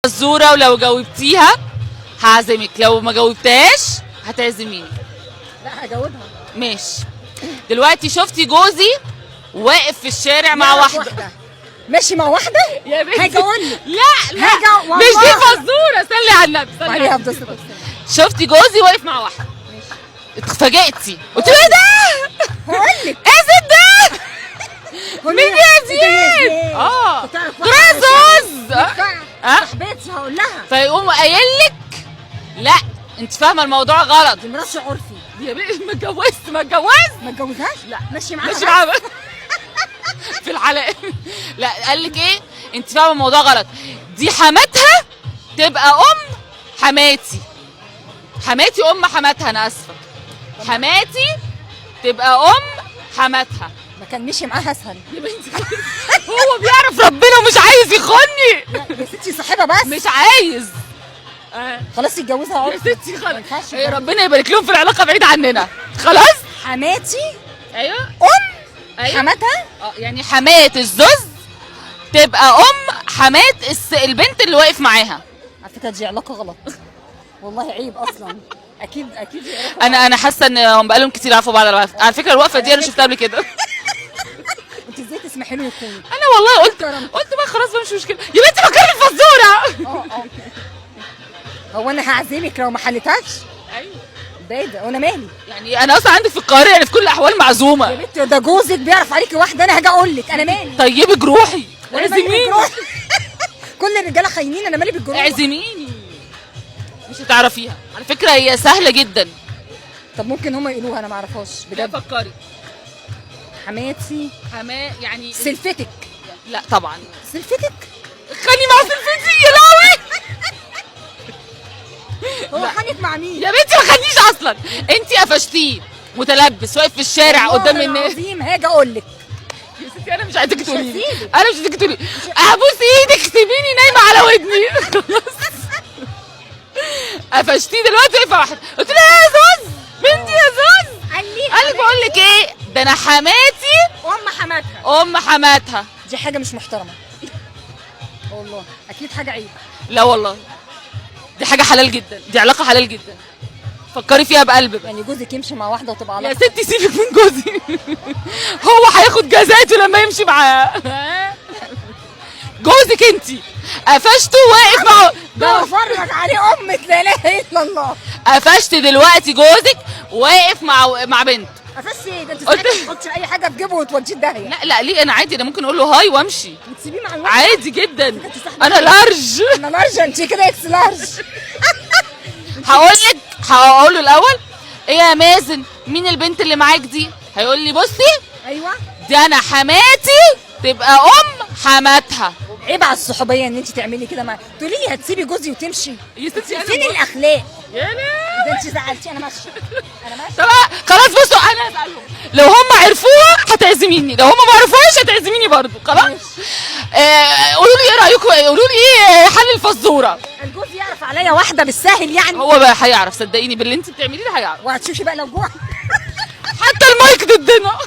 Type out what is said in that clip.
الزورة، ولو جاوبتيها هعزمك، لو ما جاوبتهاش هتعزميني. لا هجاوبها. ماشي. دلوقتي شفتي جوزي واقف في الشارع مع واحدة. ماشي مع واحدة؟ يا بنتي هاجي اقول لك. لا هاجي مش دي فزورة، صلي على النبي، صلي على النبي. شفتي جوزي واقف مع واحدة، اتفاجئتي، قلت له ايه ده؟ هقول لك ايه ده؟ مين يا زياد؟ طرازوز صاحبتي هقول لها. فيقوم قايل لك لا انت فاهمه الموضوع غلط. دي مراتش عرفي. يا بنتي ما اتجوزت. ما اتجوزهاش؟ لا ماشي معاها. ماشي معاها في الحلقه. لا قال لك ايه؟ انت فاهمه الموضوع غلط. دي حماتها تبقى ام حماتي. حماتي ام حماتها، انا اسفه. حماتي تبقى ام حماتها. ما كان مشي معاها اسهل. يا بنتي هو بيعرف ربنا ومش عايز يخوني. يا ستي صاحبها بس مش عايز. خلاص يتجوزها اهو. يا ستي خلاص. ربنا يبارك لهم في العلاقه بعيد عننا. خلاص. حماتي ايوه ام أيوة. حماتها. يعني حمات الزوز تبقى ام حمات البنت اللي واقف معاها. على فكره دي علاقه غلط والله، عيب اصلا. اكيد انا حاسه ان هم بقالهم كتير عارفوا بعض. على فكره الوقفه دي انا شفتها قبل كده. انت ازاي تسمحي له يكون؟ انا والله قلت بقى خلاص بقى مش مشكله يا بنتي، فكرني الفزوره. هو انا هعزمك لو ما حلتهاش؟ ايوه ده وانا مالي يعني. انا اصلا عندي في القاهره، يعني في كل الاحوال معزومه. يا بنتي ده جوزك بيعرف عليكي واحده، انا هاجي اقول لك انا مالي. طيبي جروحي اعزميني. كل الرجاله خاينين، انا مالي بالجروح. اعزميني. مش هتعرفيها على فكره، هي سهله جدا. طب ممكن هما يقولوها، انا ما اعرفهاش بجد. فكري. حماتي يعني سلفتك. لا طبعا. سلفتك خاني مع سلفتي يا لهوي. هو خانك مع مين؟ يا بنتي ما خانيش اصلا. انت قفشتيه متلبس واقف في الشارع قدام الناس. هاجي اقول لك يا ستي انا مش عايزاكي تقولي لي. انا مش عايزاكي تقولي لي. ابوس ايدك سيبيني نايمه على ودني. قفشتيه دلوقتي واقفه واحده، قلت له يا زوز بنتي يا زوز. قال لك بقول لك ايه، ده انا حماتي ام حماتها. دي حاجه مش محترمه والله، اكيد حاجه عيب. لا والله دي حاجه حلال جدا، دي علاقه حلال جدا. فكري فيها بقلب بقى. يعني جوزك يمشي مع واحده وتبقى علاقه؟ يا ستي سيبك من جوزي. هو هياخد جزاته لما يمشي معاه. جوزك انتي قفشته واقف مع ده اتفرج عليه امك، لا اله الا الله. قفشت دلوقتي جوزك واقف مع بنت. قفشت ايه ده؟ انت تحطي اي حاجه في جيبه وتوديه في داهيه. لا ليه؟ انا عادي، انا ممكن اقول له هاي وامشي وتسيبيه مع الواحد عادي جدا. انا لارج. انا لارج، انت كده اكس لارج. هقول له الاول ايه يا مازن، مين البنت اللي معاك دي؟ هيقول لي بصي ايوه دي انا حماتي تبقى ام حماتها. عيب على الصحوبيه ان انت تعملي كده معايا. تقولي لي هتسيبي جوزي وتمشي؟ يا ستي فين الاخلاق؟ يا لا ده انت زعلتي. انا ماشيه طب خلاص بصوا، انا هسالهم لو هم عرفوها هتعزميني، لو هم ما عرفوهاش هتعزميني برضه. خلاص. قولوا لي ايه رايكم، قولوا لي ايه حل الفزوره. الجوز يعرف عليا واحده بالساهل يعني؟ هو بقى هيعرف، صدقيني باللي انت بتعمليه ده هيعرف. وهتشوفي بقى لو جوع. حتى المايك ضدنا.